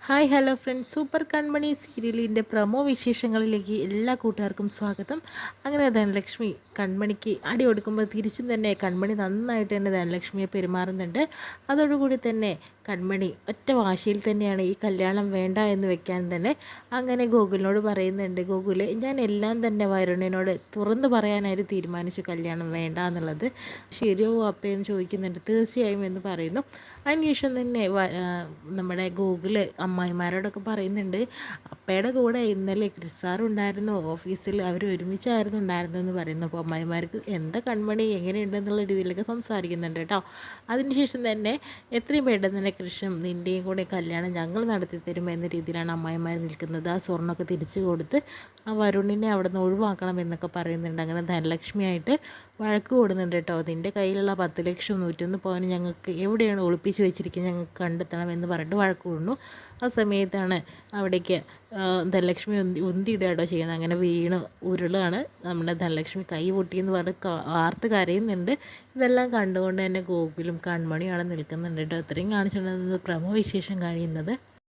Hi hello friends, super കൺമണി സീരിയലിൻ്റെ promo വിശേഷങ്ങളിലേക്ക് എല്ലാ കൂട്ടുകാർക്കും സ്വാഗതം. അങ്ങനെ ധനലക്ഷ്മി കൺമണിക്ക് അടി കൊടുക്കുമ്പോൾ തിരിച്ചും തന്നെ കൺമണി നന്നായിട്ട് തന്നെ ധനലക്ഷ്മിയെ പെരുമാറുന്നുണ്ട്. അതോടുകൂടി തന്നെ കൺമണി ഒറ്റ വാശിയിൽ തന്നെയാണ് ഈ കല്യാണം വേണ്ട എന്ന് വെക്കാൻ തന്നെ അങ്ങനെ ഗോകുലിനോട് പറയുന്നുണ്ട്. ഗോകുല്, ഞാൻ എല്ലാം തന്നെ വരുണിനോട് തുറന്നു പറയാനായിട്ട് തീരുമാനിച്ചു കല്യാണം വേണ്ട എന്നുള്ളത്. ശരിയോ അപ്പയെന്ന് ചോദിക്കുന്നുണ്ട്. തീർച്ചയായും എന്ന് പറയുന്നു. അതിനുശേഷം തന്നെ നമ്മുടെ ഗൂഗിള് അമ്മായിമാരോടൊക്കെ പറയുന്നുണ്ട്, അപ്പയുടെ കൂടെ ഇന്നലെ ക്രിസാറുണ്ടായിരുന്നു ഓഫീസിൽ, അവർ ഒരുമിച്ചായിരുന്നു ഉണ്ടായിരുന്നതെന്ന് പറയുന്നു. അപ്പോൾ അമ്മായിമാർക്ക് എന്താ കൺമണി എങ്ങനെയുണ്ടെന്നുള്ള രീതിയിലൊക്കെ സംസാരിക്കുന്നുണ്ട് കേട്ടോ. അതിനുശേഷം തന്നെ എത്രയും പെട്ടെന്ന് തന്നെ കൃഷ്ണൻ നിൻ്റെയും കൂടെ കല്യാണം ഞങ്ങൾ നടത്തി തരും എന്ന രീതിയിലാണ് അമ്മായിമാർ നിൽക്കുന്നത്. ആ സ്വർണ്ണമൊക്കെ തിരിച്ചു കൊടുത്ത് ആ വരുണിനെ അവിടെ നിന്ന് ഒഴിവാക്കണം എന്നൊക്കെ പറയുന്നുണ്ട്. അങ്ങനെ ധനലക്ഷ്മിയായിട്ട് വഴക്ക് കൂടുന്നുണ്ട് കേട്ടോ. നിൻ്റെ കയ്യിലുള്ള 10 ലക്ഷം 101 പവന് ഞങ്ങൾക്ക് എവിടെയാണ് ഒളിപ്പിച്ച് വെച്ചിരിക്കുന്നത്, ഞങ്ങൾക്ക് കണ്ടെത്തണം എന്ന് പറഞ്ഞിട്ട് വഴക്ക് കൂടുന്നു. ആ സമയത്താണ് അവിടേക്ക് ധനലക്ഷ്മി ഉന്തിയിടുക കേട്ടോ ചെയ്യുന്നത്. അങ്ങനെ വീണ് ഉരുളാണ്. നമ്മുടെ ധനലക്ഷ്മി കൈ പൊട്ടിയെന്ന് പറഞ്ഞ് വാർത്ത് കരയുന്നുണ്ട്. ഇതെല്ലാം കണ്ടുകൊണ്ട് തന്നെ ഗോകുലും കൺമണിയാണ് നിൽക്കുന്നുണ്ട് കേട്ടോ. ഇത്രയും കാണിച്ചിട്ടുണ്ടെന്നത് പ്രമോ വിശേഷം കഴിയുന്നത്.